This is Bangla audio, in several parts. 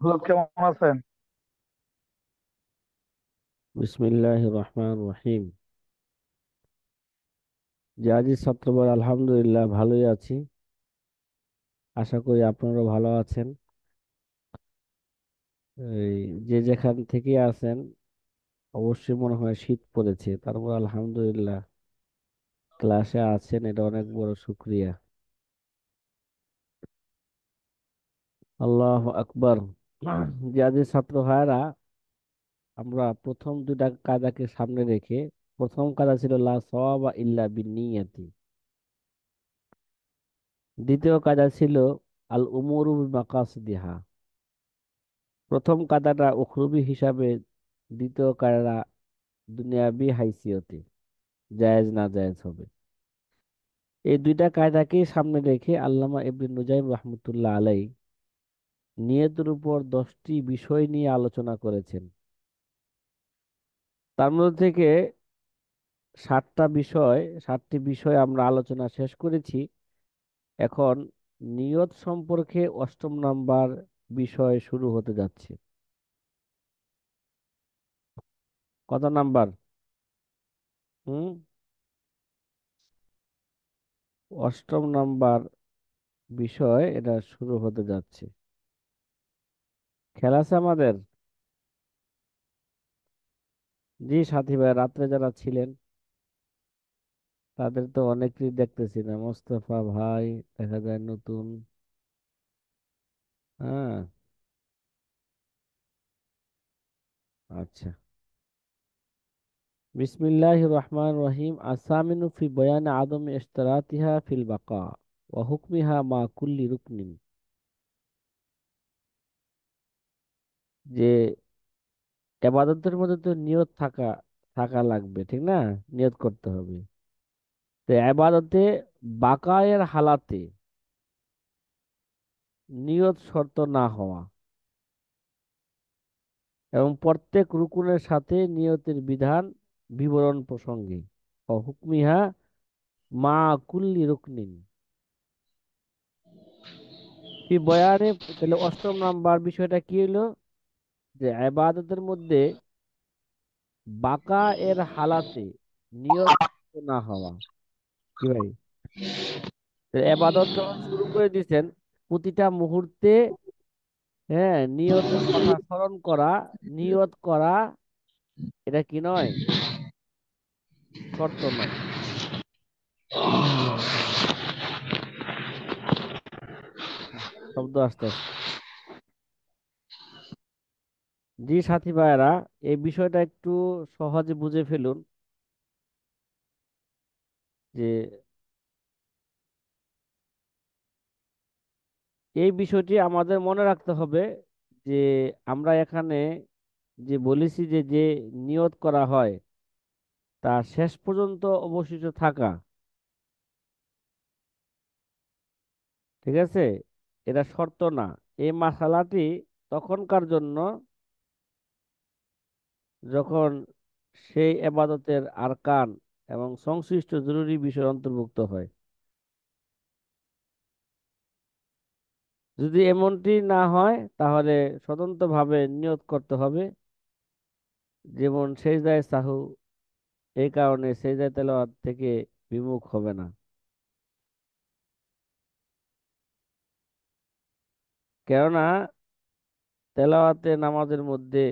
হ্যালো, কেমন আছেন? বিসমিল্লাহ রহমান রহিম। আজি ছাত্রবার আলহামদুলিল্লাহ ভালোই আছি। আশা করি আপনারা ভালো আছেন। এই যে যেখান থেকে আছেন অবশ্যই মনে হয় শীত পড়েছে, তারপর আলহামদুলিল্লাহ ক্লাসে আছেন, এটা অনেক বড় শুক্রিয়া। আল্লাহ আকবার। যে আজি ছাত্র ভাইরা, আমরা প্রথম দুইটা কায়দাকে সামনে রেখে, প্রথম কায়দা ছিল লা সাওয়াবা ইল্লা বিন্নিয়াতি, দ্বিতীয় কায়দা ছিল আল উমুরু বিমাকাসিদিহা। প্রথম কায়দাটা উখরুবি হিসাবে, দ্বিতীয় কায়দা দুনিয়াবি হাইসিয়তে, জায়েজ না জায়েজ হবে। এই দুইটা কায়দাকেই সামনে রেখে আল্লামা ইবনে নুজাইম রহমতুল্লাহ আলাই নিয়তের উপর 10টি বিষয় নিয়ে আলোচনা করেছেন। তার মধ্যে থেকে 7টি বিষয় আমরা আলোচনা শেষ করেছি। এখন নিয়ত সম্পর্কে 8ম নাম্বার বিষয় শুরু হতে যাচ্ছে। কত নাম্বার? হুম, 8ম নাম্বার বিষয় এটা শুরু হতে যাচ্ছে। খেলা আছে আমাদের। জি সাথী ভাই, রাত্রে যারা ছিলেন তাদের তো অনেকেই দেখতেছি না। মোস্তফা ভাই দেখা যায় নতুন। হ্যাঁ, আচ্ছা। বিসমিল্লাহির রহমান রহিম। আসামিনু ফি বয়ান আদম ইশতারাতিহা ফিল বাকা ওয়া হুকমিহা মা কুল্লি রুকনিন। যে ইবাদতের মধ্যে তো নিয়ত থাকা থাকা লাগবে, ঠিক না? নিয়ত করতে হবে। তো ইবাদতে বাকায়ের হালাতে নিয়ত শর্ত না হওয়া এবং প্রত্যেক রুকুনের সাথে নিয়তের বিধান বিবরণ প্রসঙ্গে ও হুকমিহা মা কুল্লি রুকনিন ফি বয়ানে। তাহলে 8ম নাম্বার বিষয়টা কি হলো? যে ইবাদতের মধ্যে বাকা এর হালাতে নিয়ত না হওয়া। কি ভাই? ইবাদত যখন শুরু করে দিয়েছেন, প্রতিটা মুহূর্তে হ্যাঁ নিয়তের কথা স্মরণ করা, নিয়ত করা, এটা কি নয়? শর্ত নয়। শব্দ আস্তে আস্তে। জি সাথী ভাইয়েরা, এই বিষয়টা একটু সহজে বুঝে ফেলুন। যে এই বিষয়টি আমাদের মনে রাখতে হবে যে আমরা এখানে যে বলেছি যে যে নিয়ত করা হয় তা শেষ পর্যন্ত অবশিষ্ট থাকা, ঠিক আছে? এটা শর্ত না। এই মাসালাটি তখনকার জন্য যখন সেই এবাদতের আরকান এবং সংশ্লিষ্ট জরুরি বিষয় অন্তর্ভুক্ত হয়। যদি এমনটি না হয় তাহলে স্বতন্ত্রভাবে নিয়ত করতে হবে। যেমন সেজদায় সাহু, এই কারণে সেজদায় তেলাওয়াত থেকে বিমুখ হবে না। কেননা তেলাওয়াতে নামাজের মধ্যে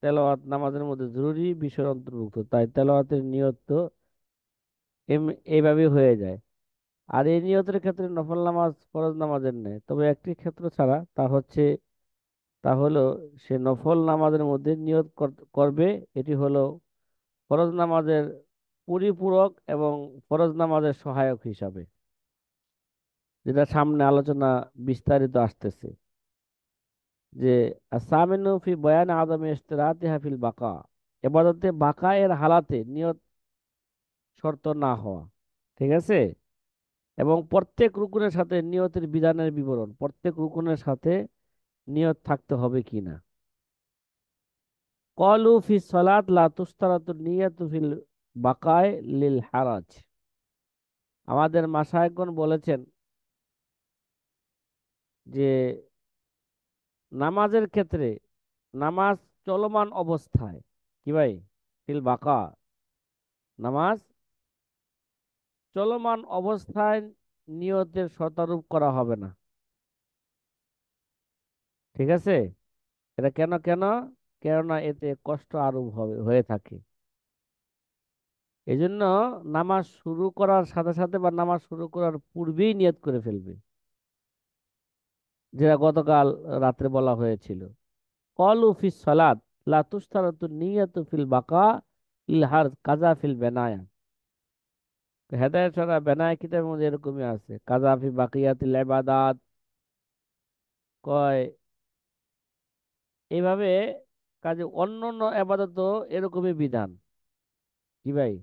তেলাওয়াত নামাজের মধ্যে জরুরি বিষয়ের অন্তর্ভুক্ত, তাই তেলাওয়াতের নিয়ত তো এইভাবে হয়ে যায়। আর এই নিয়তের ক্ষেত্রে নফল নামাজ ফরজ নামাজের নেই, তবে একটি ক্ষেত্র ছাড়া, তা হলো সে নফল নামাজের মধ্যে নিয়ত করবে। এটি হলো ফরজ নামাজের পরিপূরক এবং ফরজ নামাজের সহায়ক হিসাবে, যেটা সামনে আলোচনা বিস্তারিত আসতেছে। যে আসামিনু ফি বয়ান আদমে ইশতিরাতিহা ফিল বাকা, এবাদতে বাকা এর হালাতে নিয়ত শর্ত না হওয়া, ঠিক আছে? এবং প্রত্যেক রুকুনের সাথে নিয়তের বিধানের বিবরণ, প্রত্যেক রুকুনের সাথে নিয়ত থাকতে হবে কিনা। কলু ফি সালাত লা তুশতারাতু নিয়াতু ফিল বাকায় লিল হারাজ। আমাদের মাশায়েখগণ বলেছেন যে নামাজের ক্ষেত্রে নামাজ চলমান অবস্থায়, কি ভাই, ফিল বাকা, নামাজ চলমান অবস্থায় নিয়তের শর্তারোপ করা হবে না। ঠিক আছে? এটা কেন কেন? কেননা এতে কষ্ট আরোপ হবে হয়ে থাকে। এই জন্য নামাজ শুরু করার সাথে সাথে বা নামাজ শুরু করার পূর্বেই নিয়ত করে ফেলবে, যেটা গতকাল রাত্রে বলা হয়েছিল। কলু ফিস সালাত লা তুশতারাতু নিয়াতু ফিল বাকা ইল কাজা ফিল বেনায়া। হেদায়েত সরা বেনায়া কিতাবের মধ্যে এরকমই আছে, কাজা ফি বাকিয়াতিল ইবাদাত। কয় এইভাবে কাজে অন্য অন্য আবাদত এরকমই বিধান। কি ভাই,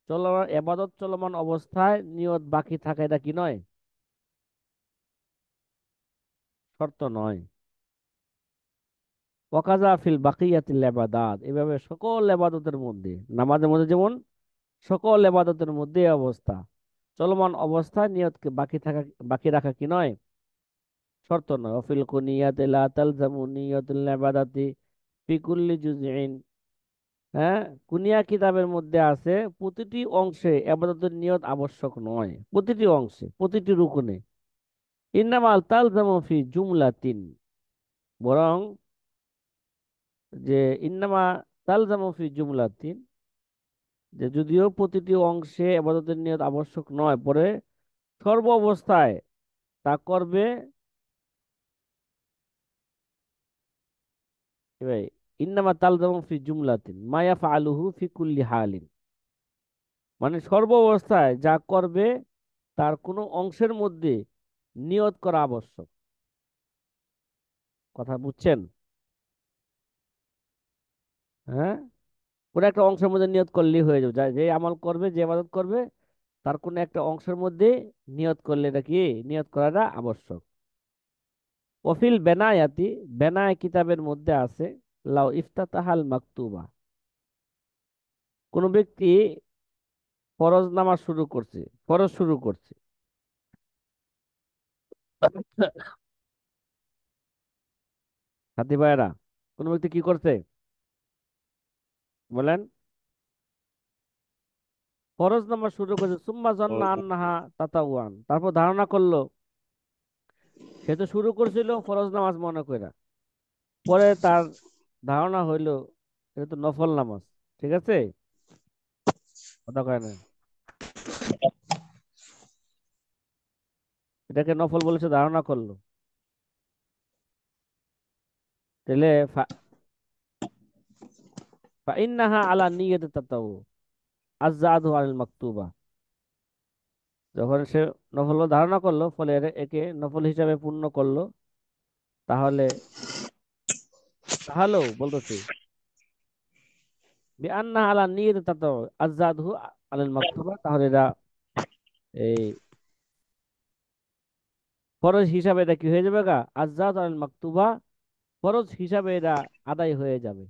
চলমান আবাদত চলমান অবস্থায় নিয়ত বাকি থাকা এটা কি নয়, শর্ত নয়। ওয়াকাজা ফিল বাকিয়াতিল ইবাদাত, এভাবে সকল ইবাদতের মধ্যে, নামাজের মধ্যে যেমন সকল ইবাদতের মধ্যে এই অবস্থা, চলমান অবস্থায় নিয়তকে বাকি রাখা কি নয়, শর্ত নয়। অফিল কুনিয়াতি লা তালজামু নিয়াতুল ইবাদাতি ফি কুল্লি জুজইন। হ্যাঁ, কুনিয়া কিতাবের মধ্যে আছে প্রতিটি অংশে ইবাদতের নিয়ত আবশ্যক নয়, প্রতিটি অংশে প্রতিটি রুকুনে। ইন্নামাল তালজামু ফি জুমলাতিন, বরং যে ইন্নামা তালজামু ফি জুমলাতিন, যে যদিও প্রতিটি অংশে ইবাদতের নিয়ত আবশ্যক নয়, পরে সর্ব অবস্থায় তা করবে। এ ভাই, ইন্নামা তালজামু ফি জুমলাতিন মা ইয়াফআলুহু ফি কুল্লি হালিন, মানে সর্ব অবস্থায় যা করবে তার কোনো অংশের মধ্যে নিয়ত করা আবশ্যক। কথা বুঝছেন? হ্যাঁ, কোনো একটা অংশের মধ্যে নিয়ত করলেই হয়ে যাবে, যে আমল করবে, যে ইবাদত করবে, তার কোনো একটা অংশের মধ্যে নিয়ত করলে এটা কি, নিয়ত করাটা আবশ্যক। ওফিল বেনায়াতি, বেনায় কিতাবের মধ্যে আছে, লাউ ইফতাতাহাল মাকতুবা, কোন ব্যক্তি ফরজ নামাজ শুরু করছে, ফরজ শুরু করছে, সাথী ভাইয়েরা, কোন ব্যক্তি কি করছে বলেন, ফরজ নামাজ শুরু করছে, সুম্মা জান্না আন্নাহা তাতাওয়ান, তারপর ধারণা করলো, সে তো শুরু করছিল ফরজ নামাজ মনে করে, পরে তার ধারণা হইলো এটা তো নফল নামাজ। ঠিক আছে? কথা কয় না, এটাকে নফল বলেছে, ধারণা করলো, তাহলে ইন্নাহা আলা নিয়তি তাতাউ আযযাদু আনিল মাকতুবা। যখন সে নফল ধারণা করলো, ফলে একে নফল হিসাবে পূর্ণ করলো, তাহলে তাহলেও বলতেছে বিআন্নাহা আলা নিয়তি তাতাউ আযযাদু আনিল মাকতুবা, তাহলে এরা এই ফরজ হিসাবে এটা কি হয়ে যাবে গা, আযযাদু আনিল মাকতুবা, ফরজ হিসাবে এটা আদায় হয়ে যাবে।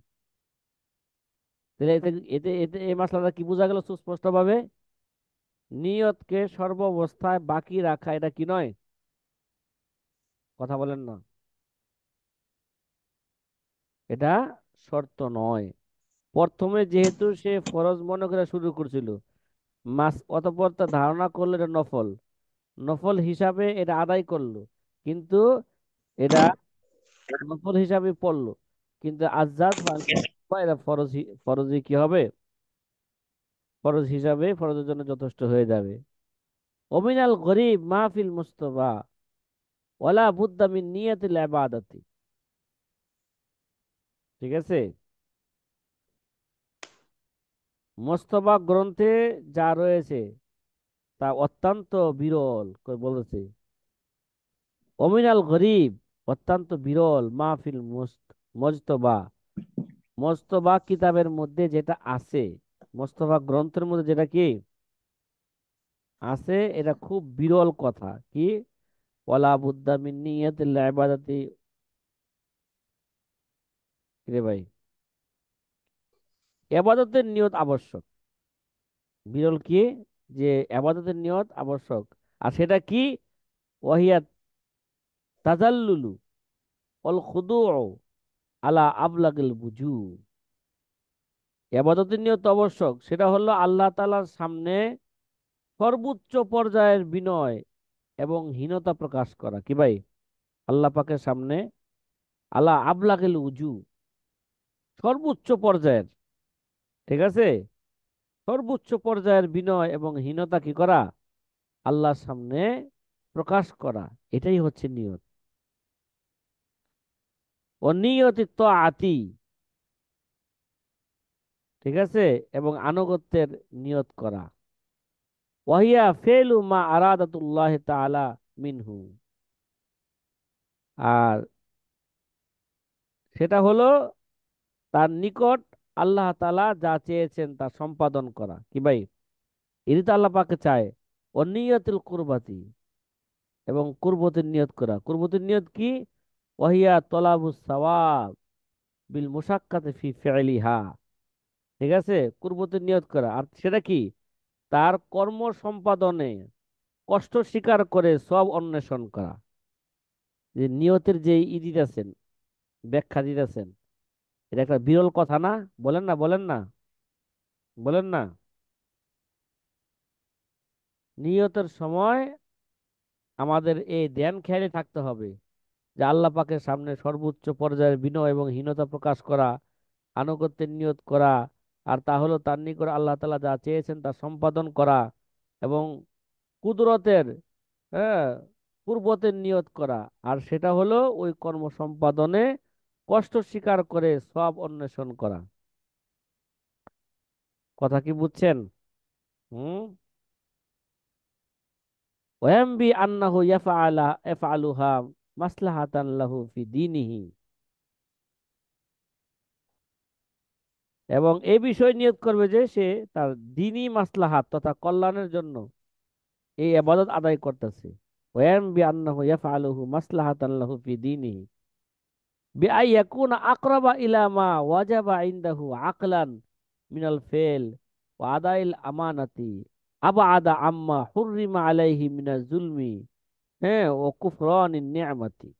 তাহলে এতে এতে এতে এই মাসলাটা কি বোঝা গেল সুস্পষ্ট ভাবে, নিয়তকে সর্বাবস্থায় বাকি রাখা এটা কি নয়, কথা বলেন না, এটা শর্ত নয়। প্রথমে যেহেতু সে ফরজ মনে করে শুরু করছিল, অতঃপর তার ধারণা করলো এটা নফল, নফল হিসাবে এটা আদায় করলো, কিন্তু এটা নফল হিসাবে পড়লো, কিন্তু আজাদ এটা ফরজি কি হবে, ফরজ হিসাবে ফরজের জন্য যথেষ্ট হয়ে যাবে। অমিনাল গরিব মাহফিল মুস্তফা ওয়ালা বুদ্দা মিন নিয়াতিল ইবাদাতি। ঠিক আছে? মোস্তফা গ্রন্থে যা রয়েছে তা অত্যন্ত বিরল করে বলেছে। অমিনাল গরিব, অত্যন্ত বিরল, মাহফিল মজতবা, মজতবা কিতাবের মধ্যে যেটা আছে, মোস্তফা গ্রন্থের মধ্যে যেটা কি আছে, এটা খুব বিরল কথা। কি? ওয়ালা বুদ্দা মিন নিয়াতিল ইবাদাতি। রে ভাই, ইবাদতের নিয়ত আবশ্যক, বিরল কি, যে ইবাদতের নিয়ত আবশ্যক, আর সেটা কি, ওয়াহিয়াত তাজাল্লুলু অল খুদুউ আলা আবলাগিল বুজু। ইবাদতের নিয়ত আবশ্যক, সেটা হলো আল্লাহ তাআলার সামনে সর্বোচ্চ পর্যায়ের বিনয় এবং হীনতা প্রকাশ করা। কি ভাই? আল্লাহ পাকের সামনে আলা আবলাগিল উজু, সর্বোচ্চ পর্যায়ের, ঠিক আছে, সর্বোচ্চ পর্যায়ের বিনয় এবং হীনতা কি করা? আল্লাহর সামনে প্রকাশ করা। এটাই হচ্ছে নিয়ত। ও নিয়তি তো আতি, ঠিক আছে, এবং আনুগত্যের নিয়ত করা। ওয়াহিয়া ফেলু মা আরাদাতুল্লাহ তাআলা মিনহু। আর সেটা হলো তার নিকট আল্লাহ তাআলা যা চেয়েছেন তা সম্পাদন করা। কি ভাই? এটি তো আল্লাহ পাকে চায়। ও নিয়তুল কুরবাতি, এবং কুরবতের নিয়ত করা। কুরবতের নিয়ত কি? ওয়াহিয়া তলাবুস সাওয়াব বিল মুশাক্কাতি ফি ফি'লিহা। ঠিক আছে, কুরবতের নিয়ত করা। আর সেটা কি? তার কর্ম সম্পাদনে কষ্ট স্বীকার করে সব অন্বেষণ করা। যে নিয়তের যে দিতেছেন, ব্যাখ্যা দিতেছেন, এটা একটা বিরল কথা না? বলেন না, বলেন না, বলেন না। নিয়তের সময় আমাদের এই ধ্যান খেয়ালে থাকতে হবে যে আল্লাহ পাকের সামনে সর্বোচ্চ পর্যায়ের বিনয় এবং হীনতা প্রকাশ করা, আনুগত্যের নিয়ত করা। আর তা হলো তার নিকট আল্লাহ তাআলা যা চেয়েছেন তা সম্পাদন করা, এবং কুদরতের, হ্যাঁ, পূর্বতের নিয়ত করা। আর সেটা হলো ওই কর্ম সম্পাদনে কষ্ট স্বীকার করে সব অন্বেষণ করা। কথা কি বুঝছেন? হুম। ওয়াম্বি আন্নাহু ইয়াফআলুহা মাসলাহাতান লাহু ফি দীনিহি। এবং এই বিষয় নিয়ত করবে যে সে তার দ্বীনি মাসলাহাত তথা কল্যাণের জন্য এই ইবাদত আদায় করতেছে। ওয়াম্বি আন্নাহু ইয়াফআলুহু মাসলাহাতান লাহু ফি দীনিহি বিআই ইয়াকুনা আকরাবা ইলা মা ওয়াজাবা ইনদাহু আকলান মিনাল ফেল ওয়া আদাইল আমানাতি আবাদা আম্মা হুররিমা আলাইহি মিনাজ জুলমি, হ্যাঁ, ও কুফরানিন নি'মাতি।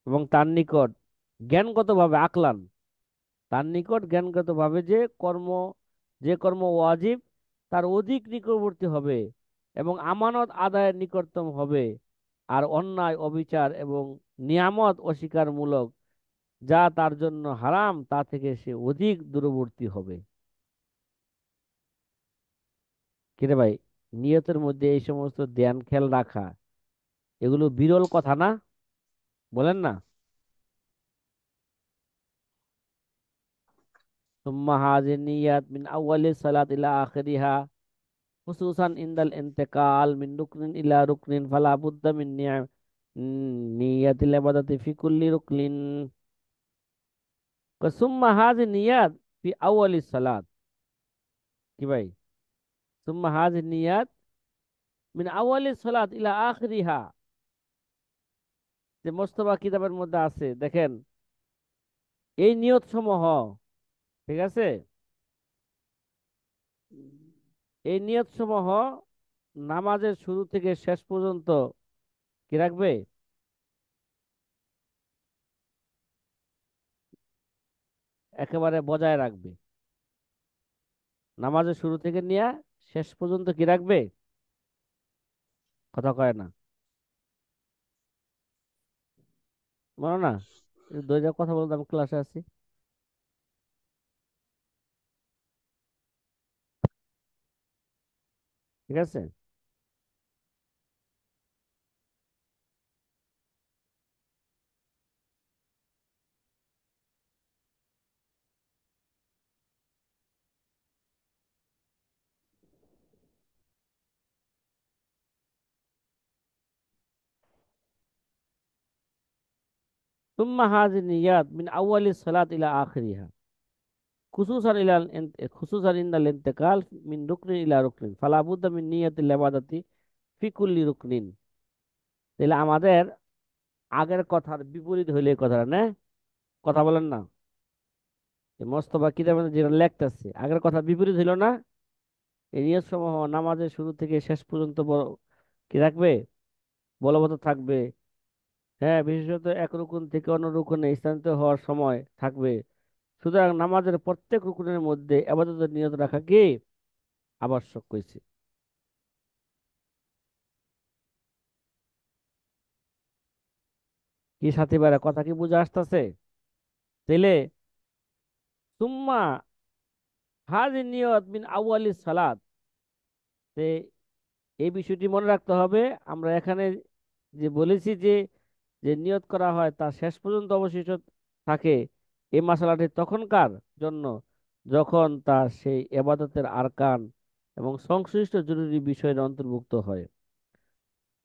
এবং তার নিকট জ্ঞানগতভাবে আকলান, তার নিকট জ্ঞানগতভাবে যে কর্ম ওয়াজিব তার অধিক নিকটবর্তী হবে, এবং আমানত আদায়ের নিকটতম হবে। আর অন্যায় অবিচার এবং নিয়ামত অস্বীকারমূলক যা তার জন্য হারাম তা থেকে সে অধিক দূরবর্তী হবে। কিরে ভাই, নিয়তের মধ্যে এই সমস্ত ধ্যান খেয়াল রাখা, এগুলো বিরল কথা না? বলেন না। সুম্মা হাযিহি নিয়াত মিন আউয়ালি সালাত ইলা আখিরিহা খুসুসান ইনদাল ইন্তেকাল মিন রুকনিন ইলা রুকনিন ফালা বুদ্দা মিন নিয়াতিল ইবাদাতি ফি কুল্লি রুকনিন। সুম্মা হাযিহি নিয়াত ফি আউয়ালি সালাত। কি ভাই? সুম্মা হাযিহি নিয়াত মিন আউয়ালি সালাত ইলা আখিরিহা, যে মোস্তফা কিতাবের মধ্যে আছে, দেখেন, এই নিয়ত সমূহ, ঠিক আছে, এই নিয়ত সমূহ নামাজের শুরু থেকে শেষ পর্যন্ত কি রাখবে? একেবারে বজায় রাখবে। নামাজের শুরু থেকে নিয়ে শেষ পর্যন্ত কি রাখবে? কথা কয় না, মনে না? দুই জায়গায় কথা বলতে আমি ক্লাসে আছি। ঠিক আছে। তুম্মা হাযিহি নিয়াত মিন আউয়ালিস সালাত ইলা আখিরিহা খুসুসান ইনদাল ইন্তেকাল মিন রুকনিন ইলা রুকনিন ফালা বুদ্দা মিন নিয়াতিল ইবাদাতি ফি কুল্লি রুকনিন। তাহলে আমাদের আগের কথার বিপরীত হইলে এই কথাটা না? কথা বলেন না। এই মোস্তফা কিতাবের মধ্যে যেটা লেখতেছে আগের কথা বিপরীত হইল না? এই নিয়ত সমূহ নামাজের শুরু থেকে শেষ পর্যন্ত কি রাখবে, বলবৎ থাকবে। হ্যাঁ, বিশেষত এক রুকুন থেকে অন্য রুকুনে স্থানান্তর হওয়ার সময় থাকবে। সুতরাং নামাজের প্রত্যেক রুকুনের মধ্যে ইবাদতের নিয়ত রাখা কি আবশ্যক কইছে। কি সাথী ভাইরা, কথা কি বুঝে আসতেছে? তাইলে সুম্মা হাজি নিয়ত মিন আউয়ালিস সালাত, তে এই বিষয়টি মনে রাখতে হবে। আমরা এখানে যে বলেছি যে যে নিয়ত করা হয় তা শেষ পর্যন্ত অবশিষ্ট থাকে, এই মশালাটি তখনকার জন্য যখন তা সেই এবাদতের আরকান এবং সংশ্লিষ্ট জরুরি বিষয়ের অন্তর্ভুক্ত হয়।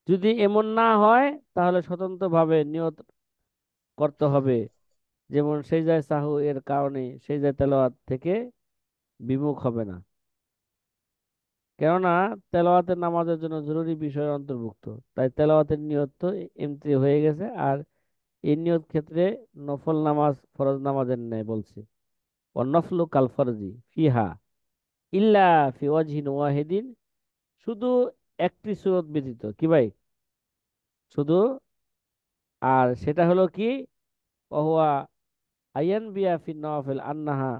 যদি এমন না হয় তাহলে স্বতন্ত্রভাবে নিয়ত করতে হবে। যেমন সেজদায় সাহু এর কারণে সেজদায় তেলাওয়াত থেকে বিমুখ হবে না, কেননা তেলাওয়াতের নামাজের জন্য জরুরি বিষয়ের অন্তর্ভুক্ত। তাই তেলাওয়াতের নিয়ত তো এমতি হয়ে গেছে। আর এই নিয়ত ক্ষেত্রে নফল নামাজ ফরজ নামাজের ন্যায় বলছে, ও নফলু কাল ফরজি ফিহা ইল্লা ফি ওয়াজহিন ওয়াহিদিন, শুধু একটি সূরত ব্যতীত। কি ভাই? শুধু, আর সেটা হলো কি, ওহুয়া আয়ান বিয়া ফি নওয়াফিল আন্নাহা,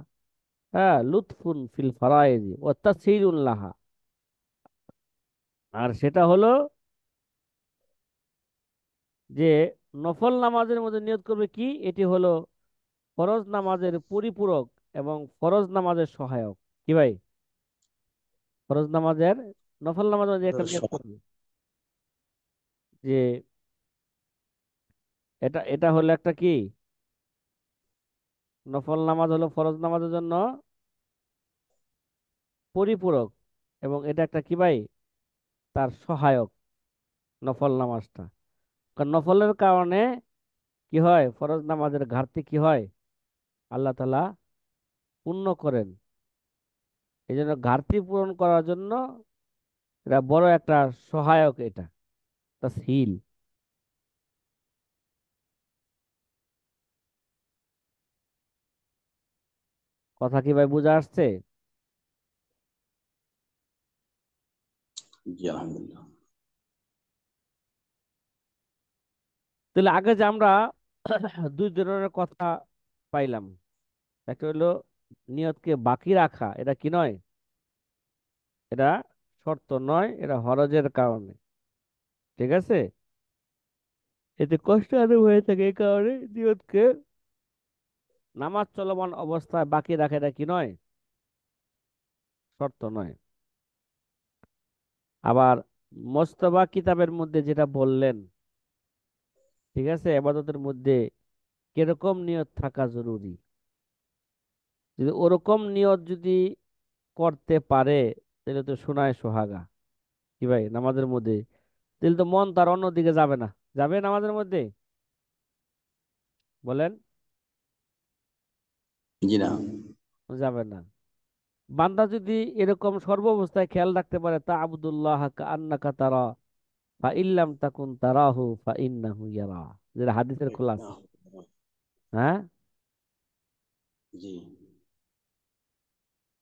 হ্যাঁ, লুৎফুন ফিল ফারাইজি ও তাসহীলুন লাহা। আর সেটা হলো যে নফল নামাজের মধ্যে নিয়ত করবে কি, এটি হলো ফরজ নামাজের পরিপূরক এবং ফরজ নামাজের সহায়ক। কি ভাই? ফরজ নামাজের, নফল নামাজের মধ্যে একটা নিয়ত করবে যে এটা এটা হলো একটা কি, নফল নামাজ হলো ফরজ নামাজের জন্য পরিপূরক, এবং এটা একটা কি ভাই, তার সহায়ক, নফল নামাজটা। কারণ নফলের কারণে কি হয়, ফরজ নামাজের ঘাটতি কি হয়, আল্লাহ তাআলা পূর্ণ করেন। এই জন্য ঘাটতি পূরণ করার জন্য এটা বড় একটা সহায়ক, এটা তাসহিল। কথা কি ভাই বুঝা আসছে? জি আলহামদুলিল্লাহ। তাহলে আগে যে আমরা দুই ধরনের কথা পাইলাম, একটা হলো নিয়তকে বাকি রাখা, এটা কি নয়, এটা শর্ত নয়, এটা হরজের কারণে। ঠিক আছে? এতে কষ্ট আরো হয়ে থাকে, এই কারণে নিয়তকে নামাজ চলমান অবস্থায় বাকি রাখা এটা কি নয়, শর্ত নয়। আবার মোস্তফা কিতাবের মধ্যে যেটা বললেন, ঠিক আছে, এবাদতের মধ্যে কিরকম নিয়ত থাকা জরুরি, যদি ওরকম নিয়ত যদি করতে পারে তাহলে তো সোনায় সোহাগা। কি ভাই, নামাজের মধ্যে তাহলে তো মন তার অন্যদিকে যাবে না। যাবে নামাজের মধ্যে? বলেন। জি না। যাবে না। বান্দা যদি এরকম সর্বাবস্থায় খেয়াল রাখতে পারে, তা আবুদুল্লাহ কান্নাকা তারা ফা ইল্লাম তাকুন তারাহু ফা ইন্নাহু ইয়ারা, যেটা হাদিসের খোলাসা। হ্যাঁ। জি।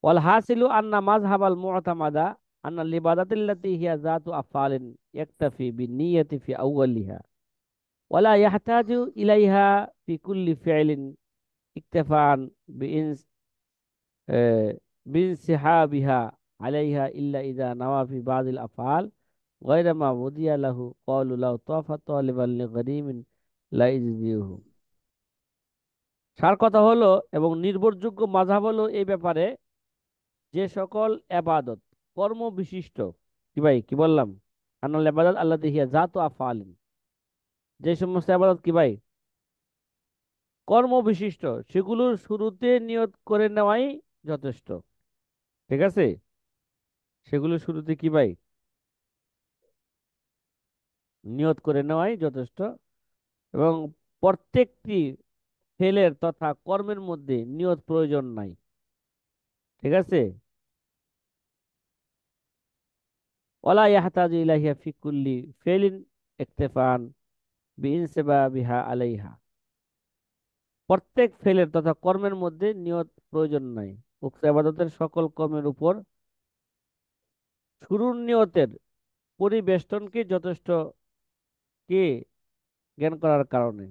ওয়াল হাসিলু আন্না মাযহাবাল মু'তামাদা আন্না লিবাদাতিল্লাতি হিয়া যাতু আফআলিন ইয়াকতাফি বিনিয়াতি ফি আউয়ালিহা ওয়ালা ইয়াহতাজু ইলাইহা ফি কুল্লি ফি'লিন ইকতিফান বিইনস বিনসিহাবিহা আলাইহা ইল্লা ইযা নাওয়া ফি বাযিল আফআল গায়রা মা উদিয়া লাহু ক্বালু লাউ তাফা তালিবান লিগরিমিন লা ইজজিহু। সার কথা হলো এবং নির্ভরযোগ্য মাযহাব হলো এই ব্যাপারে, যে সকল এবাদত কর্ম বিশিষ্ট, কি ভাই কি বললাম, আনাল ইবাদাত আল্লাতী হিয়া যাতু আফআলিন, যে সমস্ত এবাদত কি ভাই কর্ম বিশিষ্ট, সেগুলোর শুরুতে নিয়ত করে নেওয়াই যথেষ্ট। ঠিক আছে? সেগুলোর শুরুতে কি ভাই নিয়ত করে নেওয়াই যথেষ্ট। এবং প্রত্যেকটি ফেলের তথা কর্মের মধ্যে নিয়ত প্রয়োজন নাই। ঠিক আছে? ওয়ালা ইয়াহতাজু ইলাইহা ফি কুল্লি ফি'লিন ইকতিফান বিইনসিবাবিহা আলাইহা, প্রত্যেক ফেলের তথা কর্মের মধ্যে নিয়ত প্রয়োজন নাই, উক্ত ইবাদতের সকল কর্মের উপর শুরুর নিয়তের পরিবেষ্টনকে যথেষ্ট কি জ্ঞান করার কারণে।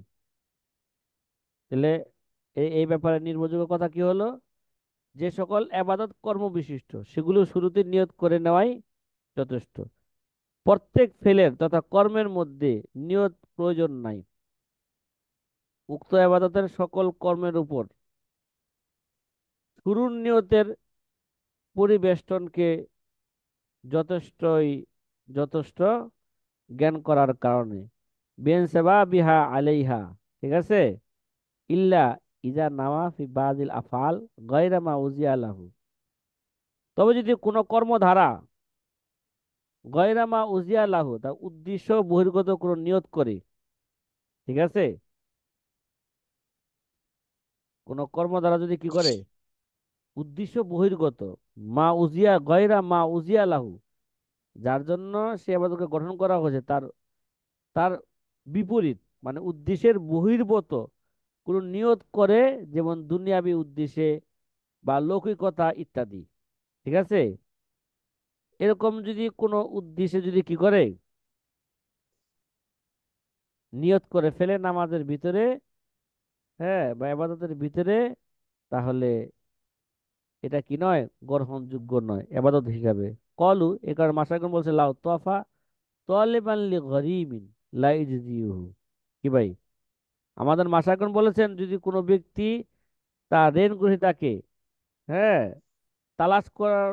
তাহলে এই ব্যাপারে নির্ভরযোগ্য কথা কি হলো, যে সকল আবাদত কর্ম বিশিষ্ট সেগুলো শুরুতে নিয়ত করে নেওয়াই যথেষ্ট। প্রত্যেক ফেলের তথা কর্মের মধ্যে নিয়ত প্রয়োজন নাই। উক্ত আবাদতের সকল কর্মের উপর শুরুর নিয়তের পরিবেষ্টনকে যথেষ্টই যথেষ্ট জ্ঞান করার কারণে। বেন সেবা বিহা আলাইহা, ঠিক আছে, ইল্লা ইজা নামা ফি বাদিল আফাল গায়রা মা উজিয়া লাহু। তবে যদি কোনো কর্মধারা গয়রা মা উজিয়া লাহু, তার উদ্দেশ্য বহির্গত কোনো নিয়ত করে, ঠিক আছে, কোনো কর্মধারা যদি কি করে উদ্দেশ্য বহির্গত, মা উজিয়া গয়রা মা উজিয়া লাহু, যার জন্য সে আবাদকে গঠন করা হয়েছে তার তার বিপরীত, মানে উদ্দেশ্যের বহির্ভূত কোনো নিয়ত করে, যেমন দুনিয়াবি উদ্দেশ্যে বা লৌকিকতা ইত্যাদি, ঠিক আছে, এরকম যদি কোনো উদ্দেশ্যে যদি কি করে নিয়ত করে ফেলে নামাজের ভিতরে, হ্যাঁ, বা ইবাদতের ভিতরে, তাহলে এটা কি নয়, গ্রহণযোগ্য নয় এবাদত হিসাবে। কলু এ কারণে মাসাকুন বলছে লাউ তোয়াফা তালিবান লি গরিমিন লা ইজজিউহু। কি ভাই, আমাদের মাসাকুন বলেছেন যদি কোনো ব্যক্তি তার ঋণ গ্রহীতাকে, হ্যাঁ, তালাশ করার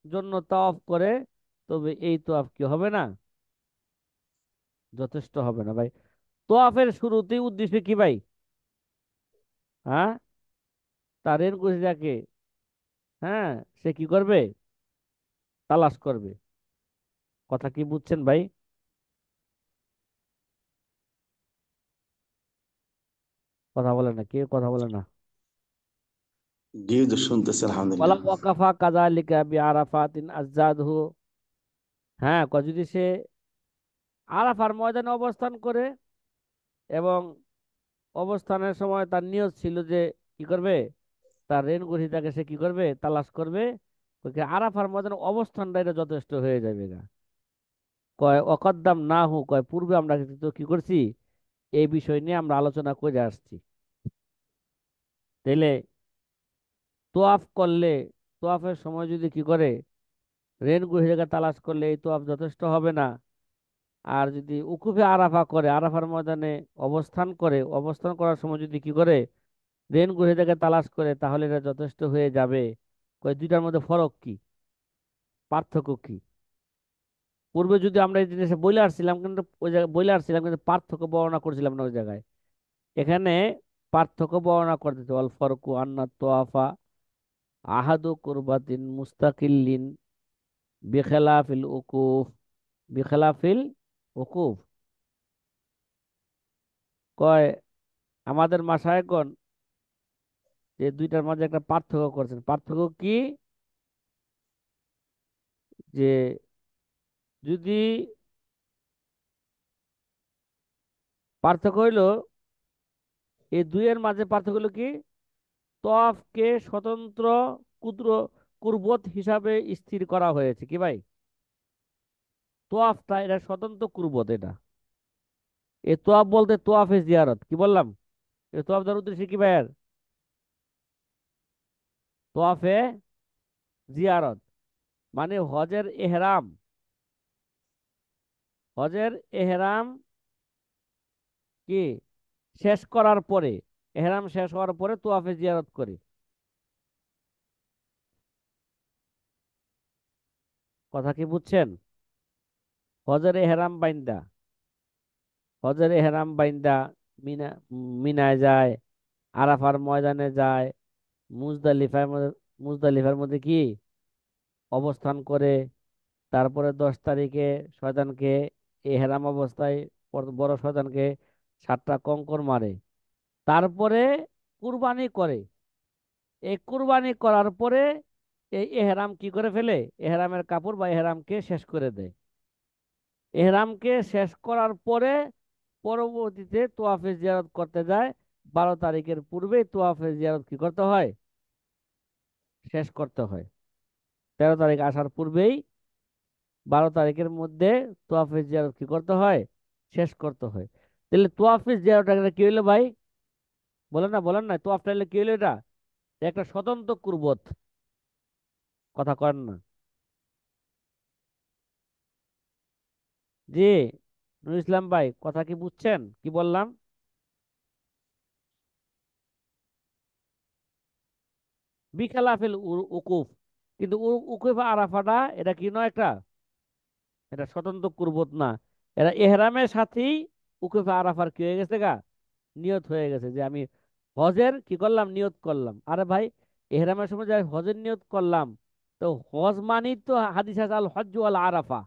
জন্য তাওয়াফ করে, তবে এই তোয়াফ কি হবে না, যথেষ্ট হবে না ভাই। তোয়াফের শুরুতেই উদ্দেশ্য কি ভাই, হ্যাঁ, তার ঋণ গ্রহীতাকে, হ্যাঁ, সে কি করবে, তালাশ করবে। কথা কি বুঝছেন ভাই? কথা বলে না, কেউ কথা বলে না। জি হুজুর, শুনতেছি ওয়ালা আলহামদুলিল্লাহ। ওয়াকাফা কাযালিকা বিআরাফাতিন আযযাদহু। হ্যাঁ, যদি সে আরাফার ময়দানে অবস্থান করে এবং অবস্থানের সময় তার নিয়ত ছিল যে কি করবে, তার রেন গ্রহীতাকে সে কি করবে, তালাশ করবে, ওকে আরাফার ময়দানে অবস্থানটা এটা যথেষ্ট হয়ে যাবে গা। কয় অকদ্দাম না হু, কয় পূর্বে আমরা কিন্তু কি করছি, এই বিষয় নিয়ে আমরা আলোচনা করে আসছি। তাইলে তোয়াফ করলে, তোয়াফের সময় যদি কি করে রেন গ্রহীতাকে তালাশ করলে এই তোয়াফ যথেষ্ট হবে না। আর যদি উকুফে আরাফা করে, আরাফার ময়দানে অবস্থান করে, অবস্থান করার সময় যদি কি করে রেন গ্রহীতাকে তালাশ করে, তাহলে এটা যথেষ্ট হয়ে যাবে। কয় দুইটার মধ্যে ফরক কি, পার্থক্য কি? পূর্বে যদি আমরা এই জিনিসটা বলে আসছিলাম, কিন্তু ওই জায়গায় বলে আসছিলাম কিন্তু পার্থক্য বর্ণনা করছিলাম না ওই জায়গায়। এখানে পার্থক্য বর্ণনা করতেছে, অল ফরকু আন্না তোয়াফা আহাদু কুরবাতিন মুস্তাকিল্লিন বিখেলাফিল উকুফ, বিখেলাফিল উকুফ। কয় আমাদের মাশায়েখগণ যে দুইটার মাঝে একটা পার্থক্য করছেন। পার্থক্য কি, যে যদি পার্থক্য হইলো, এই দুইয়ের মাঝে পার্থক্য হলো কি, তওয়াফকে স্বতন্ত্র কুদ্র কুরবত হিসাবে স্থির করা হয়েছে কি ভাই, তোয়াফটা এটা স্বতন্ত্র কুরবত। এটা এই তোয়াফ বলতে তোয়াফে জিয়ারত, কি বললাম, এই তোয়াফ দেওয়ার উদ্দেশ্য কি ভাই, তোয়াফে জিয়ারত মানে হজের এহরাম, হজের এহরাম কি শেষ করার পরে, এহরাম শেষ হওয়ার পরে তোয়াফে জিয়ারত করে। কথা কি বুঝছেন? হজের এহরাম বাইন্দা, হজের এহরাম বাইন্দা মিনা, মিনায় যায়, আরাফার ময়দানে যায়, মুজদালিফার মধ্যে কি অবস্থান করে, তারপরে 10 তারিখে শয়তানকে এহরাম অবস্থায় বড় শয়তানকে 7টা কঙ্কর মারে, তারপরে কুরবানি করে। এই কুরবানি করার পরে এই এহরাম কি করে ফেলে, এহরামের কাপড় বা এহরামকে শেষ করে দেয়। এহরামকে শেষ করার পরে পরবর্তীতে তোয়াফে জিয়ারত করতে যায়। 12 তারিখের পূর্বেই তোয়াফে জিয়ারত কি করতে হয়, শেষ করতে হয়। 13 তারিখ আসার পূর্বেই 12 তারিখের মধ্যে তোয়াফে জিয়ারত কি করতে হয়, শেষ করতে হয়। তাহলে তোয়াফে জিয়ারতটা কি হইলো ভাই? বলেন না, বলেন না, তোয়াফটা হইলে কি হইলো? এটা একটা স্বতন্ত্র কুরবত। কথা কন না জি। নুরুল ইসলাম ভাই, কথা কি বুঝছেন কি বললাম? বিখালাফিল উকুফ, কিন্তু উকুফ আরাফাটা এটা কি নয়, একটা এটা স্বতন্ত্র কুরবত না। এরা এহরামের সাথেই উকুফে আরাফার কি হয়ে গেছে গা, নিয়ত হয়ে গেছে যে আমি হজের কি করলাম, নিয়ত করলাম। আরে ভাই, এহরামের সময় যে হজের নিয়ত করলাম, তো হজ মানি তো হাদিস আছে আল হজ্জু আল আরাফা,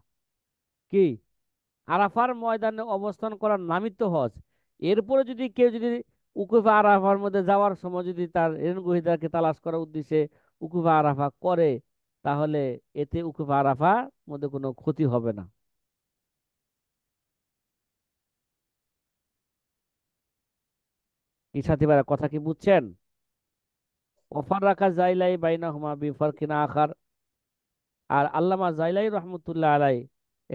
কি আরাফার ময়দানে অবস্থান করার নামই তো হজ। এরপরে যদি কেউ যদি উকুফে আরাফার মধ্যে যাওয়ার সময় যদি তার রেণুগুহিদাকে তালাশ করার উদ্দেশ্যে উকুফে আরাফা করে, তাহলে এতে উকুফে আরাফার মধ্যে কোনো ক্ষতি হবে না। কি সাথী ভাইরা, কথা কি বুঝছেন? অফার রাখা জাইলাই বাইনা হুমা বিফারকিনা আখার। আর আল্লামা জাইলাই রহমতুল্লাহ আলাই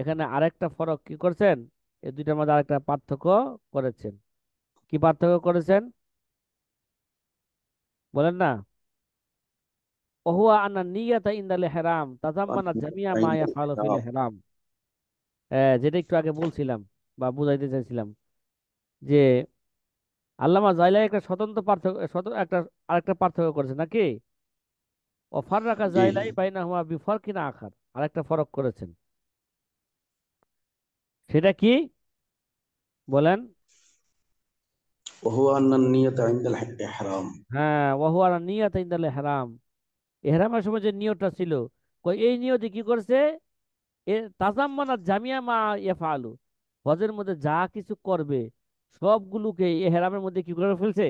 এখানে আরেকটা ফরক কি করছেন, এই দুইটার মধ্যে আরেকটা পার্থক্য করেছেন। কি পার্থক্য করেছেন বলেন না? ওহুয়া আন্না নিয়াতা ইনদাল ইহরাম তাজাম্মানা জামিয়া মা ইয়াফআলু ফিল ইহরাম। যেটা একটু আগে বলছিলাম বা বুঝাইতে চাইছিলাম, যে আল্লামা জাইলাই একটা স্বতন্ত্র পার্থক্য, একটা আরেকটা পার্থক্য করেছেন নাকি? অফার রাখা জি। জাইলাই বাইনা হুমা বিফারকিনা আখার, আরেকটা ফরক করেছেন। সেটা কি বলেন? وهو أن النية عند الإحرام হ্যাঁ, ওহুয়া নিয়াতা ইনদাল ইহরাম, এহরামের সময় যে নিয়তটা ছিল, কই এই নিয়তে কি করছে, এ তাজাম্মানা জামিয়া মা ইয়াফআলু, হজের মধ্যে যা কিছু করবে সবগুলোকে এহরামের মধ্যে কি করে ফেলছে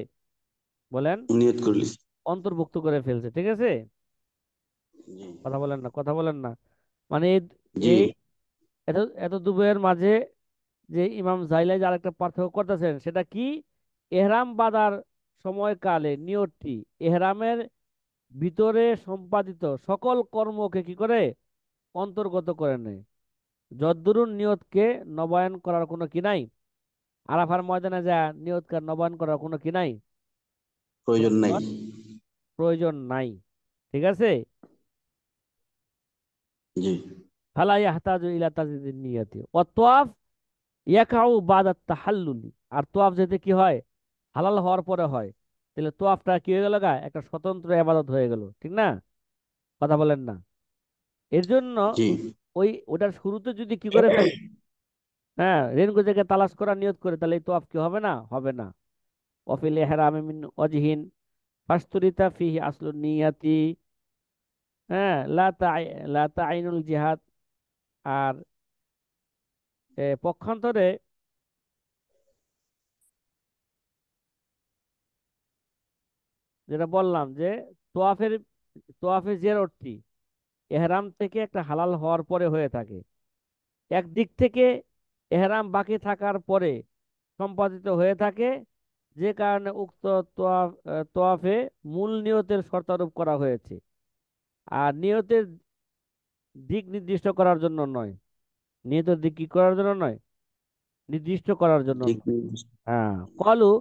বলেন, নিয়ত করলিস। অন্তর্ভুক্ত করে ফেলছে। ঠিক আছে? জি। কথা বলেন না, কথা বলেন না। মানে এই জি। এই এত এত দুবয়ের মাঝে যে ইমাম জাইলাই যে আরেকটা পার্থক্য করতেছেন, সেটা কি? এহরাম বাঁধার সময়কালে নিয়তটি এহরামের ভিতরে সম্পাদিত সকল কর্মকে কি করে, অন্তর্গত করে নেয়। যদ্দুরুন নিয়তকে নবায়ন করার কোনো কি নাই, আরাফার ময়দানে যা নিয়তকে নবায়ন করার কোনো কি নাই, প্রয়োজন নাই। প্রয়োজন প্রয়োজন নাই। ঠিক আছে? জি। ফালা ইয়াহতাজু ইলা তাজদিদ নিয়াতি ওয়া তাওয়াফ ইয়াকাউ বাদা তাহাল্লুলি। আর তোয়াফ যেতে কি হয়, হালাল হওয়ার পরে হয়। তাহলে তোয়াফটা কি হয়ে গেল গা, একটা স্বতন্ত্র ইবাদত হয়ে গেল। ঠিক না? কথা বলেন না। এর জন্য জি। ওটার শুরুতে যদি কি করে ফেলে, হ্যাঁ, রেনগো থেকে তালাশ করা নিয়ত করে, তাহলে এই তোয়াফ কি হবে না, হবে না। ওয়াফিল ইহরামি মিন ওয়াজহিন ফাস্তুরিতা ফিহি আসলুন নিয়াতি। হ্যাঁ, লা তাআইনুল জিহাদ। আর পক্ষান্তরে যেটা বললাম যে তোয়াফের তোয়াফের জিয়ারতটি এহরাম থেকে একটা হালাল হওয়ার পরে হয়ে থাকে। একদিক থেকে এহরাম বাকি থাকার পরে সম্পাদিত হয়ে থাকে, যে কারণে উক্ত তোয়াফে মূল নিয়তের শর্তারোপ করা হয়েছে। আর নিয়তের দিক নির্দিষ্ট করার জন্য নয়, নিয়তের দিক কি করার জন্য নয়, নির্দিষ্ট করার জন্য ঠিক। নয়। হ্যাঁ, কলু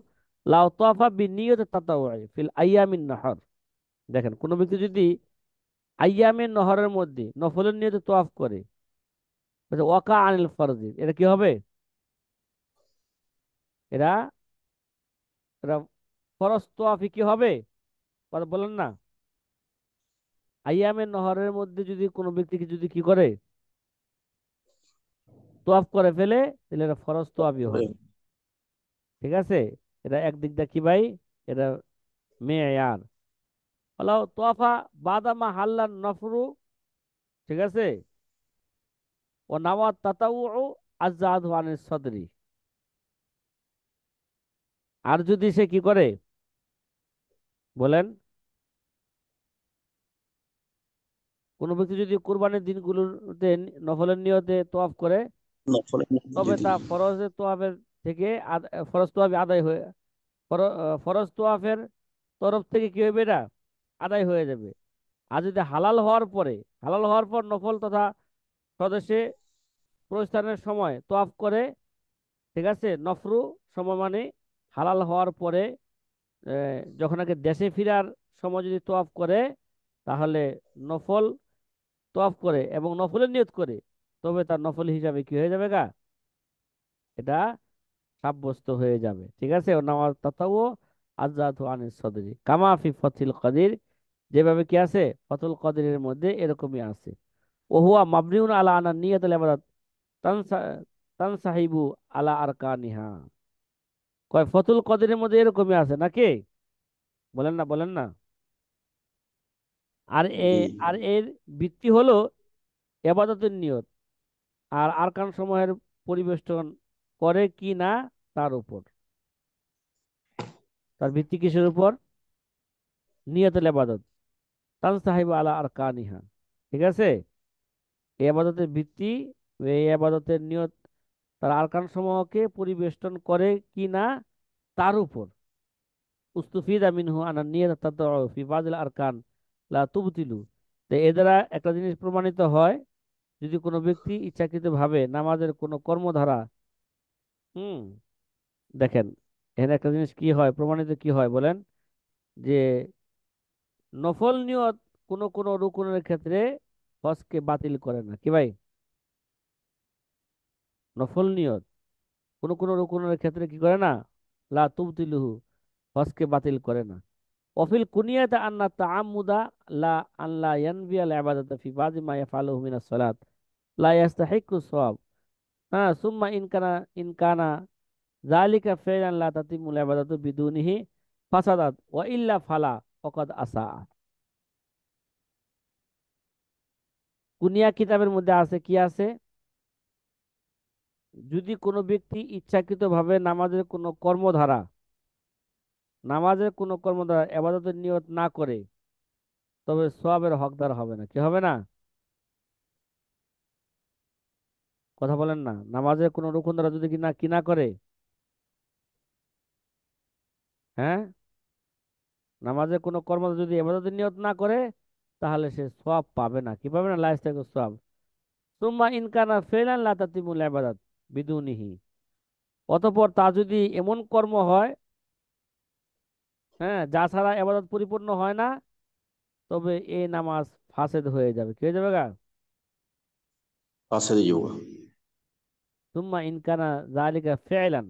লাউ তাওয়াফা বিনিয়ত তাতাউই ফিল আইয়ামিন নহর। দেখেন, কোন ব্যক্তি যদি আইয়ামের নহরের মধ্যে নফলের নিয়তে তোয়াফ করে, বলছে ওয়াকা আনিল ফরজি, এটা কি হবে? এরা এরা ফরজ তোয়াফি কি হবে? কথা বলেন না। আইয়ামের নহরের মধ্যে যদি কোনো ব্যক্তিকে যদি কি করে, তোয়াফ করে ফেলে, তাহলে এটা ফরজ তোয়াফি হবে। ঠিক আছে? এটা একদিক দিয়ে কি ভাই, এটা মেয়ার হলো তোয়াফা বাদামা হাল্লান নফরু। ঠিক আছে? ও নাওয়াত তাতাউ আজাদু আনিস সদরি। আর যদি সে কি করে বলেন, কোনো ব্যক্তি যদি কোরবানির দিনগুলোতে নফলের নিয়তে তোয়াফ করে, নফলের নিয়ত তবে যদি। তা ফরজের তোয়াফের থেকে ফরজ তোয়াফে আদায় হয়ে ফরজ তোয়াফের তরফ থেকে কি হবে, এটা আদায় হয়ে যাবে। আর যদি হালাল হওয়ার পরে, হালাল হওয়ার পর নফল তথা স্বদেশে প্রস্থানের সময় তওয়াফ করে, ঠিক আছে? নফরু সময় মানে হালাল হওয়ার পরে যখন আগে দেশে ফেরার সময় যদি তওয়াফ করে, তাহলে নফল তওয়াফ করে এবং নফলের নিয়ত করে, তবে তার নফল হিসাবে কি হয়ে যাবে গা, এটা সাব্যস্ত হয়ে যাবে। ঠিক আছে? ও নামাজ তাতাও আজাদু আনিস সদরি কামা ফি ফতিল কাদির, যেভাবে কি আছে ফতুল কাদিরের মধ্যে এরকমই আছে। ও হুয়া মাবনিউন আলা আনা নিয়াতুল ইবাদাত তানসা তানসাহিবু আলা আরকানিহা। কয় ফতুল কাদিরের মধ্যে এরকমই আছে নাকি? বলেন না, বলেন না। আর জি। এর ভিত্তি হলো ইবাদতের নিয়ত, আর আরকান সমূহের পরিবেষ্টন করে কি না তার উপর। তার ভিত্তি কিসের উপর? নিয়তুল ইবাদত তানসাহিবু আলা আরকানিহা। ঠিক আছে? এই আবাদতের ভিত্তি, এই আবাদতের নিয়ত তার আরকান সমূহকে পরিবেষ্টন করে কি না তার উপর। উস্তুফিদা মিনহু আনা নিয়ত তাদউ ফি বাযিল আরকান লা তুবতিলু। তো এ দ্বারা একটা জিনিস প্রমাণিত হয়, যদি কোনো ব্যক্তি ইচ্ছাকৃতভাবে নামাজের কোনো কর্মধারা, হুম, দেখেন এখানে একটা জিনিস কি হয়, প্রমাণিত কি হয় বলেন, যে নফল নিয়ত কোন কোন রুকুনের ক্ষেত্রে হজকে বাতিল করে না, কি ভাই? নফল নিয়ত কোন কোন রুকুনের ক্ষেত্রে কি করে না, লা তুবতিলুহু, হজকে বাতিল করে না। অফিল কুনিয়াতে আন্না তাআম্মুদা লা আল্লা ইয়ানবি আল ইবাদাতা ফি বাযি মা ইয়াফআলুহু মিনাস সালাত লা ইয়াস্তাহিক্কু সওয়াব। হ্যাঁ, সুম্মা ইন কানা যালিকা ফাইলান লা তাতিমুল ইবাদাতু বিদুনিহি ফাসাদাত ওয়া ইল্লা ফালা ফাকাদ আসা। কুনিয়া কিতাবের মধ্যে আছে, কি আছে, যদি কোনো ব্যক্তি ইচ্ছাকৃতভাবে নামাজের কোনো কর্মধারা ইবাদতের নিয়ত না করে, তবে সওয়াবের হকদার হবে না। কি হবে না? কথা বলেন না। নামাজের কোনো রুকুন দ্বারা যদি কি না করে, হ্যাঁ, নামাজের কোনো কর্ম যদি ইবাদতের নিয়ত না করে, তাহলে সে সওয়াব পাবে না। কি পাবে না? লা ইয়াস্তাহিকু সওয়াব। সুম্মা ইন কানা ফি'লান লা তাতিমুল ইবাদাত বিদুনিহি। অতঃপর তা যদি এমন কর্ম হয়, হ্যাঁ, যা ছাড়া ইবাদত পরিপূর্ণ হয় না, তবে এই নামাজ ফাসেদ হয়ে যাবে। কি হয়ে যাবে গা? পাশে দিয়ে যাবো। সুম্মা ইন কানা যালিকা ফি'লান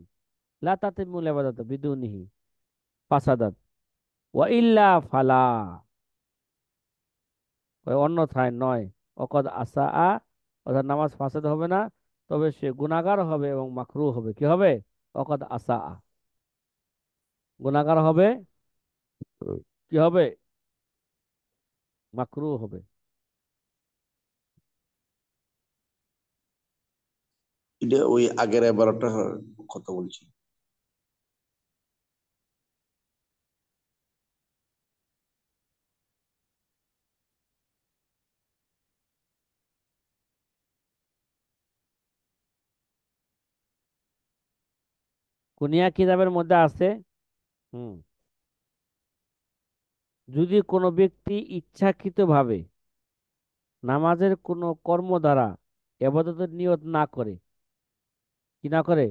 লা তাতিমুল ইবাদাত বিদুনিহি ফাসাদাত ওয়া ইল্লা ফালা, ওই অন্যথায় নয়। অকদ আসা অর্থাৎ নামাজ ফাসেদ হবে না, তবে সে গুনাহগার হবে এবং মাকরুহ হবে। কি হবে? অকদ আসা, গুনাহগার হবে, কি হবে? মাকরুহ হবে। এটা ওই আগের এবারটা কথা বলছি। কুনিয়া কিতাবের মধ্যে আছে, হুম, যদি কোনো ব্যক্তি ইচ্ছাকৃতভাবে নামাজের কোনো কর্ম দ্বারা ইবাদতের নিয়ত না করে, কি না করে,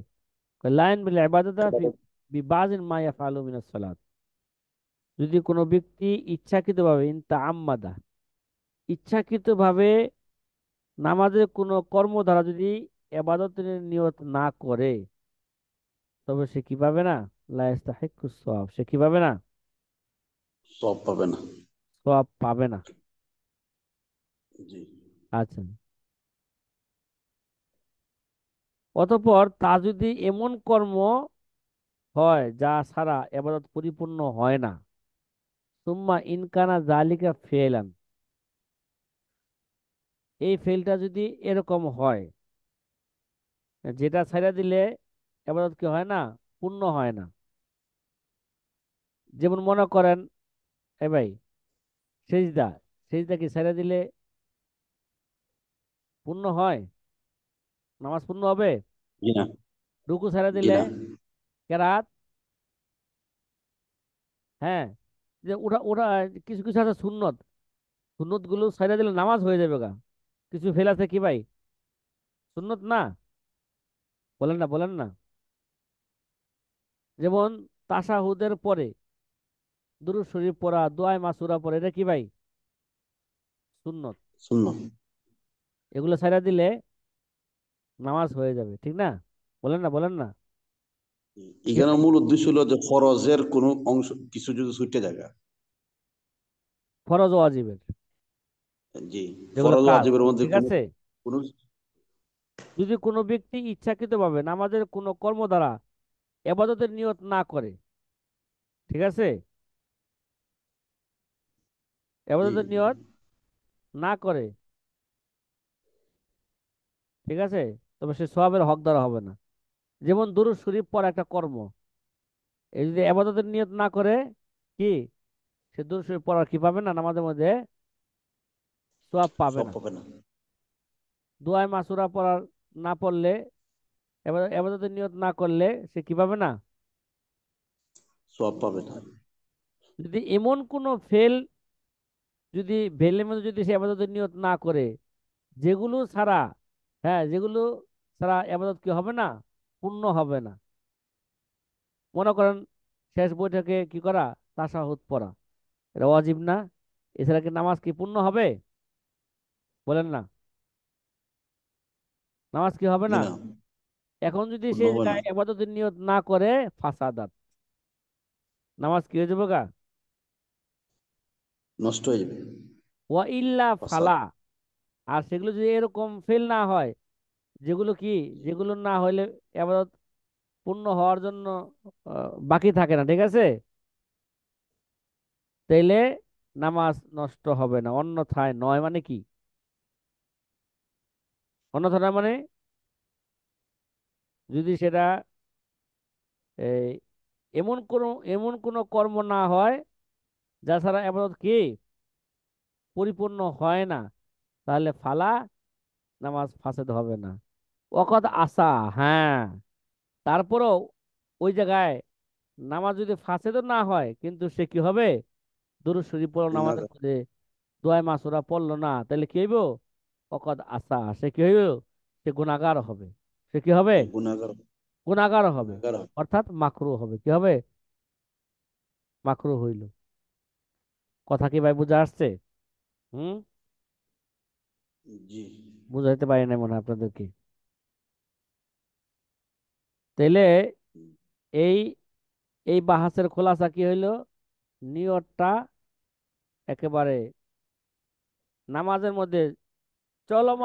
লাইন বিল ইবাদাতা ফি বিবাজিন মা ইয়াফআলু মিনাস সালাত। যদি কোনো ব্যক্তি ইচ্ছাকৃতভাবে ইনতা ইচ্ছাকৃতভাবে নামাজের কোনো কর্ম দ্বারা যদি ইবাদতের নিয়ত না করে, তবে সে কি পাবে না? লা ইস্তাহিক্কু সওয়াব, সে কি পাবে না? সব পাবে না। সওয়াব পাবে না। জি। আচ্ছা, অতঃপর তা যদি এমন কর্ম হয় যা ছাড়া ইবাদত পরিপূর্ণ হয় না, সুম্মা ইনকানা জালিকা ফেলান, এই ফেলটা যদি এরকম হয়, যেটা ছাড়া দিলে ইবাদত কি হয় না, পূর্ণ হয় না। যেমন মনে করেন, এ ভাই, সেজদা, সেজদা কি ছাড়া দিলে পূর্ণ হয়? নামাজ পূর্ণ হবে? জি না। রুকু ছাড়া জি দিলে, না। কেরাত, হ্যাঁ, যে ওটা ওটা কিছু কিছু আছে সুন্নত, সুন্নত গুলো ছাড়া দিলে নামাজ হয়ে যাবে গা। কিছু ফেল আছে কি ভাই? সুন্নত না? বলেন না, বলেন না। যেমন তাশাহুদের পরে দুরূদ শরীফ পড়া, দোয়া মাসুরা পড়া, এটা কি ভাই? সুন্নত। সুন্নাহ। এগুলো ছাইড়া দিলে নামাজ হয়ে যাবে, ঠিক না? বলেন না, বলেন না। কি এখানে ভাই? মূল উদ্দেশ্য হলো যে ফরজের কোনো অংশ কিছু যদি ছুটে যায়। ফরজ ও ওয়াজিবের জি। যেগুলো ফরজ কাজ, ওয়াজিবের মধ্যে ঠিক কোনো আছে। কোনো যদি কোনো ব্যক্তি ইচ্ছাকৃতভাবে নামাজের কোনো কর্ম দ্বারা এবাদতের নিয়ত না করে, ঠিক আছে, জি এবাদতের নিয়ত না করে, ঠিক আছে, তবে সে সওয়াবের হকদার হবে না। যেমন দুরূদ শরীফ পড়া একটা কর্ম, এই যদি এবাদতের নিয়ত না করে, কি সে দুরূদ শরীফ পড়ার কি পাবে না? নামাজের মধ্যে সওয়াব পাবে সব না। পাবে না, দোয়া মাসুরা পড়ার না পড়লে, এবাদতের নিয়ত না করলে সে কি পাবে না? সব পাবে না। যদি এমন কোনো ফেল, যদি ভেলের মধ্যে যদি সে আবাদতের নিয়ত না করে, যেগুলো ছাড়া, হ্যাঁ, যেগুলো ছাড়া আবাদত কি হবে না? পূর্ণ হবে না। মনে করেন শেষ বৈঠকে কি করা? তাশাহুদ পড়া, এটা ওয়াজিব না? এছাড়া কি নামাজ কি পূর্ণ হবে? বলেন না। নামাজ কি হবে জি না? না, এখন যদি পূর্ণ সে হবে না, আবাদতের নিয়ত না করে, ফাসাদাত, নামাজ কি হয়ে যাবে গা? নষ্ট হয়ে যাবে। ওয়া ইল্লা ফাসাদ। ফালা। আর সেগুলো যদি এরকম ফেল না হয়, যেগুলো কি, যেগুলো না হইলে আবাদত পূর্ণ হওয়ার জন্য বাকি থাকে না, ঠিক আছে, তাইলে নামাজ নষ্ট হবে না। অন্যথায় নয় মানে কি? অন্যথায় নয় মানে, যদি সেটা এই এমন কোনো কর্ম না হয় যা ছাড়া আবাদত কি পরিপূর্ণ হয় না, তাহলে ফালা, নামাজ ফাসেদ হবে না। ওকত আসা, হ্যাঁ, তারপরও ওই জায়গায় নামাজ যদি ফাসেদও না হয়, কিন্তু সে কি হবে? দুরূদ শরীফ পড়লো নামাজের গুনাহগার। মধ্যে, দোয়া মাসুরা পড়লো না, তাহলে কি হইব? অকদ আসা, সে কি হইব? সে গুনাহগার হবে। সে কি হবে? গুনাহগার। গুনাহগার হবে। গুনাহগার। অর্থাৎ মাকরু হবে। কি হবে? মাকরু হইল। কথা কি ভাই বুঝা আসছে? হুম? জি। বুঝাইতে পারি না মনে হয় আপনাদেরকে। তাইলে এই এই বাহাসের খোলাসা কি হইলো? নিয়তটা একেবারে নামাজের মধ্যে চলমান